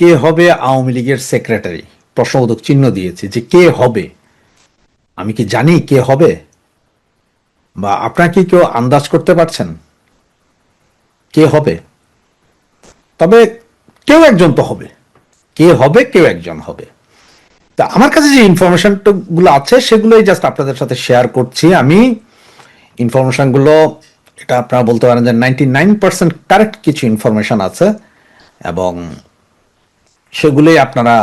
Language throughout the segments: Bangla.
কে হবে আওয়ামী লীগের সেক্রেটারি, প্রশ্নবোধক চিহ্ন দিয়েছি যে কে হবে। আমি কি জানি কে হবে, বা আপনারা কি কেউ আন্দাজ করতে পারছেন কে হবে? তবে কেউ একজন তো হবে। কে হবে? কেউ একজন হবে। তা আমার কাছে যে ইনফরমেশন গুলো আছে সেগুলোই জাস্ট আপনাদের সাথে শেয়ার করছি। আমি ইনফরমেশনগুলো, এটা আপনারা বলতে পারেন যে 99% কারেক্ট কিছু ইনফরমেশন আছে, এবং সেগুলোই আপনারা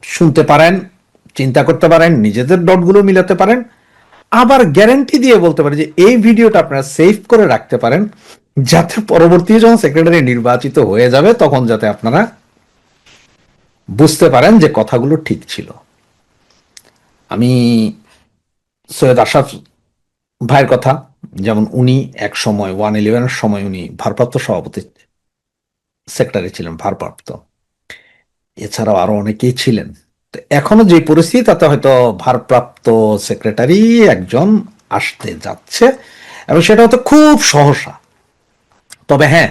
শুনতে পারেন, চিন্তা করতে পারেন, নিজেদের ডটগুলো মিলাতে পারেন। আবার গ্যারান্টি দিয়ে বলতে পারি যে এই ভিডিওটা আপনারা সেভ করে রাখতে পারেন, যাতে পরবর্তী যখন সেক্রেটারি নির্বাচিত হয়ে যাবে তখন যাতে আপনারা বুঝতে পারেন যে কথাগুলো ঠিক ছিল। আমি সৈয়দ আশরাফ ভাইয়ের কথা, যেমন উনি এক সময় 111-এর সময় উনি ভারপ্রাপ্ত সভাপতি সেক্রেটারি ছিলেন, ভারপ্রাপ্ত। এছাড়াও আরো অনেকেই ছিলেন। তো এখনো যে পরিস্থিতি তাতে হয়তো ভারপ্রাপ্ত সেক্রেটারি একজন আসতে যাচ্ছে, এবং সেটা হয়তো খুব সহসা। তবে হ্যাঁ,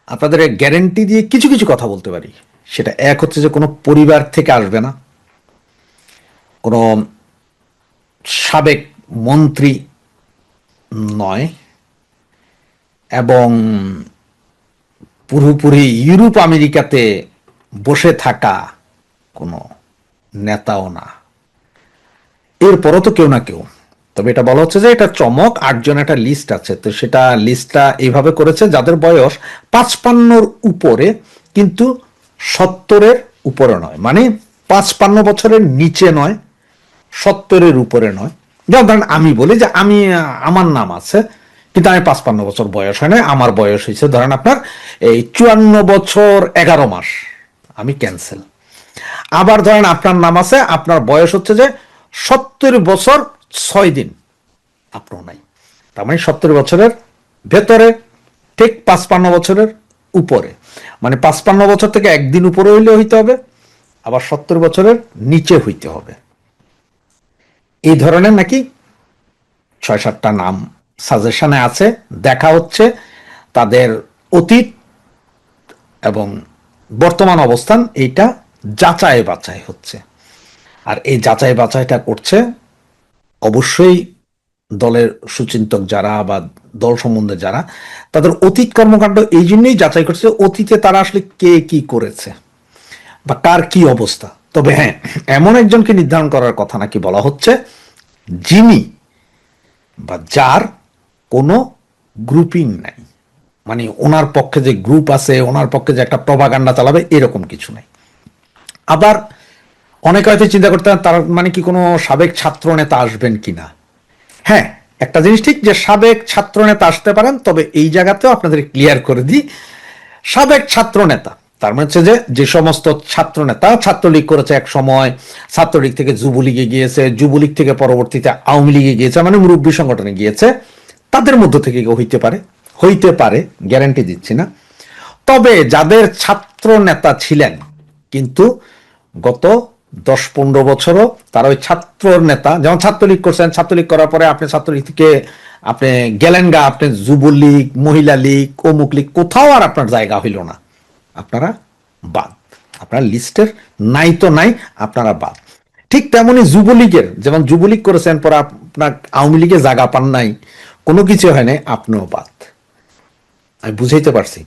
আপনাদের গ্যারেন্টি দিয়ে কিছু কিছু কথা বলতে পারি। সেটা এক হচ্ছে যে কোনো পরিবার থেকে আসবে না, কোনো সাবেক মন্ত্রী নয়, এবং পুরোপুরি ইউরোপ আমেরিকাতে বসে থাকা কোনো নেতাও না। এরপরও তো কেউ না কেউ। তবে এটা বলা হচ্ছে যে এটা চমক, 8জন একটা লিস্ট আছে। তো সেটা লিস্টটা এইভাবে করেছে যাদের বয়স 55-র উপরে, কিন্তু 70-এর উপরে নয়, মানে 55 বছরের নিচে নয়, 70-এর উপরে নয়। যেমন ধরেন আমি বলি যে আমি, আমার নাম আছে কিন্তু আমি 55 বছর বয়স হয় না, আমার বয়স হয়েছে ধরেন আপনার এই 54 বছর 11 মাস, আমি ক্যান্সেল। আবার ধরেন আপনার নাম আছে, আপনার বয়স হচ্ছে যে 70 বছর 6 দিন, আপনার নাই। তার মানে 70 বছরের ভেতরে, ঠিক 55 বছরের উপরে, মানে 55 বছর থেকে একদিন উপরে হইলে হইতে হবে, আবার 70 বছরের নিচে হইতে হবে। এই ধরনের নাকি 6-7টা নাম সাজেশনে আছে। দেখা হচ্ছে তাদের অতীত এবং বর্তমান অবস্থান, এইটা যাচাই বাছাই হচ্ছে। আর এই যাচাই বাছাইটা করছে অবশ্যই দলের সুচিন্তক যারা বা দল সম্বন্ধে যারা, তাদের অতীত কর্মকাণ্ড এই জন্যই যাচাই করছে অতীতে তারা আসলে কে কি করেছে বা কার কি অবস্থা। তবে হ্যাঁ, এমন একজনকে নির্ধারণ করার কথা নাকি বলা হচ্ছে যিনি বা যার কোনো গ্রুপিং নাই, মানে ওনার পক্ষে যে গ্রুপ আছে, ওনার পক্ষে যে একটা প্রপাগান্ডা চালাবে, এরকম কিছু নাই। আবার অনেকে হয়তো চিন্তা করতে তার মানে কি কোনো সাবেক ছাত্র নেতা আসবেন কিনা। হ্যাঁ, একটা জিনিস ঠিক যে সাবেক ছাত্র নেতা আসতে পারেন, তবে এই জায়গাতেও আপনাদের ক্লিয়ার করে দিই, সাবেক ছাত্র নেতা তার মানে হচ্ছে যে যে সমস্ত ছাত্র নেতা ছাত্রলীগ করেছে এক সময়, ছাত্রলীগ থেকে যুবলীগে গিয়েছে, যুবলীগ থেকে পরবর্তীতে আওয়ামী লীগে গিয়েছে, মানে মুরব্বী সংগঠনে গিয়েছে, তাদের মধ্য থেকে কেউ হইতে পারে, হইতে পারে, গ্যারান্টি দিচ্ছি না। তবে যাদের ছাত্র নেতা ছিলেন কিন্তু গত 10-15 বছরও তারা ওই ছাত্র নেতা, যেমন ছাত্রলীগ করছেন, ছাত্রলীগ করার পরে আপনি ছাত্রলীগ থেকে আপনি গেলেন গা, আপনি যুবলীগ, মহিলা লীগ, অমুক লীগ, কোথাও আর আপনার জায়গা হইল না, আপনারা বাদ। আপনার লিস্টের নাই তো নাই, আপনারা বাদ। ঠিক তেমনি যুবলীগের, যেমন যুবলীগ করেছেন পরে আপনার আওয়ামী লীগে জায়গা পান নাই, কোনো কিছু হয় নাই, আপনিও বাদ। আমি বুঝাইতে পারছি।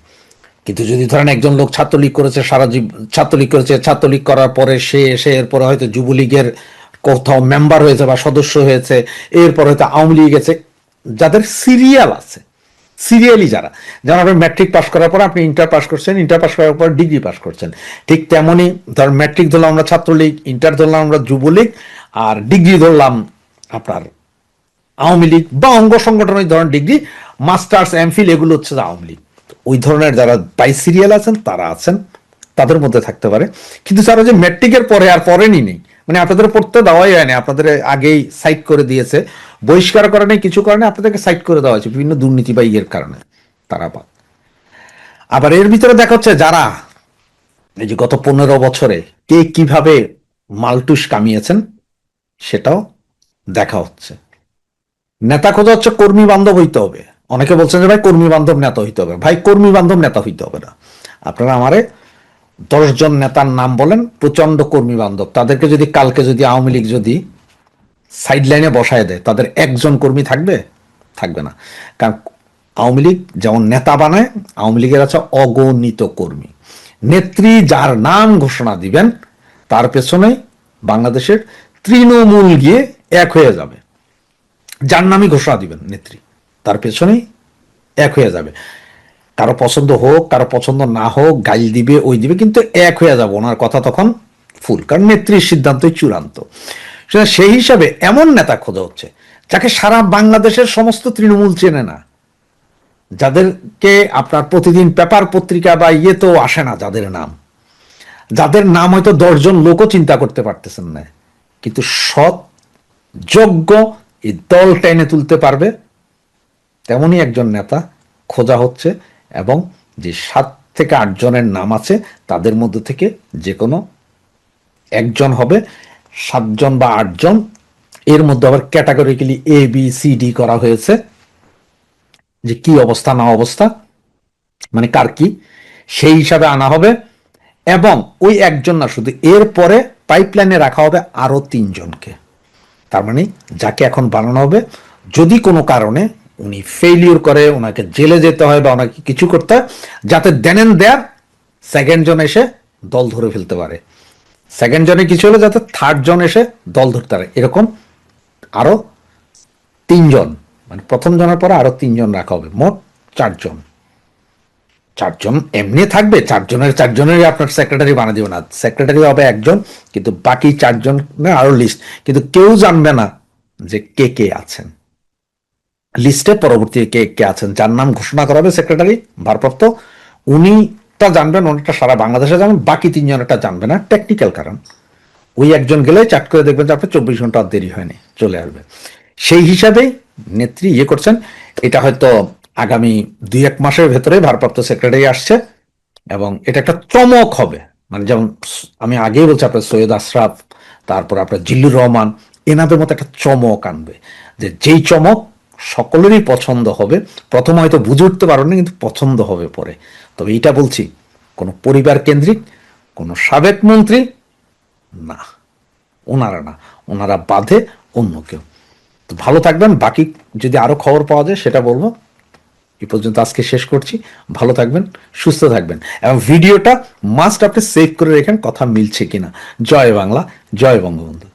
কিন্তু যদি ধরেন একজন লোক ছাত্রলীগ করেছে, সারা জীব ছাত্রলীগ করেছে, ছাত্রলীগ করার পরে সে এসে এরপরে হয়তো যুবলীগের কোথাও মেম্বার হয়েছে বা সদস্য হয়েছে, এরপর হয়তো আওয়ামী লীগ গেছে, যাদের সিরিয়াল আছে, সিরিয়ালি যারা, যেমন আপনি ম্যাট্রিক পাস করার পর আপনি ইন্টার পাস করছেন, ইন্টার পাস করার পর ডিগ্রি পাস করছেন, ঠিক তেমনই ধর ম্যাট্রিক ধরলাম আমরা ছাত্রলীগ, ইন্টার ধরলাম আমরা যুবলীগ, আর ডিগ্রি ধরলাম আপনার আওয়ামী লীগ বা অঙ্গ সংগঠন, ওই ধরনের ডিগ্রি, মাস্টার্স, এমফিল, এগুলো হচ্ছে আওয়ামী লীগ। ওই ধরনের যারা বাই সিরিয়াল আছেন তারা আছেন, তাদের মধ্যে থাকতে পারে। কিন্তু যারা যে ম্যাট্রিকের পরে আর পড়েনি নেই, মানে আপনাদের পড়তে দেওয়াই হয়নি, আপনাদের আগেই সাইট করে দিয়েছে, বহিষ্কার করে নেই, কিছু করে নেই, আপনাদেরকে সাইট করে দেওয়া হয়েছে বিভিন্ন দুর্নীতি বা ইয়ের কারণে, তারা বাদ। আবার এর ভিতরে দেখা হচ্ছে যারা এই যে গত 15 বছরে কে কিভাবে মালটুস কামিয়েছেন সেটাও দেখা হচ্ছে। নেতা খোঁজা হচ্ছে কর্মী বান্ধব হইতে হবে। অনেকে বলছেন যে ভাই কর্মী বান্ধব নেতা হইতে হবে, ভাই কর্মী বান্ধব নেতা হইতে হবে না। আপনারা আমারে 10 জন নেতার নাম বলেন প্রচন্ড কর্মী বান্ধব, তাদেরকে যদি কালকে যদি আওয়ামী লীগ যদি সাইড লাইনে বসায় দেয়, তাদের একজন কর্মী থাকবে? থাকবে না। কারণ আওয়ামী লীগ যেমন নেতা বানায়, আওয়ামী লীগের আছে অগণিত কর্মী। নেত্রী যার নাম ঘোষণা দিবেন তার পেছনে বাংলাদেশের তৃণমূল গিয়ে এক হয়ে যাবে। যার নামই ঘোষণা দিবেন নেত্রী, তার পেছনেই এক হয়ে যাবে। কারো পছন্দ হোক কারো পছন্দ না হোক, গাইল দিবে ওই দিবে, কিন্তু এক হয়ে যাবে, ওনার কথা তখন ফুল, কারণ নেত্রীর সিদ্ধান্তই চূড়ান্ত। সেই হিসাবে এমন নেতা খোঁজা হচ্ছে যাকে সারা বাংলাদেশের সমস্ত তৃণমূল চেনে না, যাদেরকে আপনার প্রতিদিন পেপার পত্রিকা বা তো আসে না, যাদের নাম হয়তো 10 জন লোকও চিন্তা করতে পারতেছেন না, কিন্তু সৎ যোগ্য এই দল টেনে তুলতে পারবে, তেমনই একজন নেতা খোঁজা হচ্ছে। এবং যে 7 থেকে 8 জনের নাম আছে তাদের মধ্যে থেকে যে কোনো একজন হবে। 7 জন বা 8 জন, এর মধ্যে আবার ক্যাটাগরিক্যালি ABCD করা হয়েছে, যে কি অবস্থা না অবস্থা, মানে কার কি, সেই হিসাবে আনা হবে। এবং ওই একজন না শুধু, এর পরে পাইপলাইনে রাখা হবে আরো 3 জনকে। তার মানে যাকে এখন বানানো হবে, যদি কোনো কারণে উনি ফেইলিওর করে, ওনাকে জেলে যেতে হয় বা ওনাকে কিছু করতে হয়, যাতে দেন দেয়ার সেকেন্ড জন এসে দল ধরে ফেলতে পারে, সেকেন্ড জনে কিছু হলে যাতে থার্ড জন এসে দল ধরতে পারে, এরকম আরো 3 জন, মানে প্রথম জনের পরে আরো 3 জন রাখা হবে, মোট 4 জন। 4 জন এমনি থাকবে, 4 জনের 4 জনেরই আপনার সেক্রেটারি বানিয়ে দিবে না, সেক্রেটারি হবে একজন, কিন্তু বাকি 4 জন আরো লিস্ট, কিন্তু কেউ জানবে না যে কে কে আছেন লিস্টে, পরবর্তী কে কে আছেন। যার নাম ঘোষণা করা হবে সেক্রেটারি ভারপ্রাপ্ত, উনি তা জানবেন, ওনারটা সারা বাংলাদেশে জানবেন, বাকি 3 জনেরটা জানবে না, টেকনিক্যাল কারণ। ওই একজন গেলে চাট করে দেখবেন যে আপনার 24 ঘন্টা দেরি হয়নি, চলে আসবে। সেই হিসাবেই নেত্রী করছেন। এটা হয়তো আগামী 2-1 মাসের ভেতরে ভারপ্রাপ্ত সেক্রেটারি আসছে, এবং এটা একটা চমক হবে। মানে যেমন আমি আগেই বলছি, আপনার সৈয়দ আশরাফ, তারপর আপনার জিল্লুর রহমান, এনাদের মতো একটা চমক আনবে, যে যেই চমক সকলেরই পছন্দ হবে। প্রথমে হয়তো বুঝে উঠতে পারবেন না, কিন্তু পছন্দ হবে পরে। তবে এইটা বলছি, কোনো পরিবার কেন্দ্রিক কোনো সাবেক মন্ত্রী না, ওনারা না, ওনারা বাদে অন্য কেউ। তো ভালো থাকবেন, বাকি যদি আরো খবর পাওয়া যায় সেটা বলবো। এই পর্যন্ত আজকে শেষ করছি। ভালো থাকবেন, সুস্থ থাকবেন, এবং ভিডিওটা মাস্ট আপনি সেভ করে রেখেন কথা মিলছে কিনা। জয় বাংলা, জয় বঙ্গবন্ধু।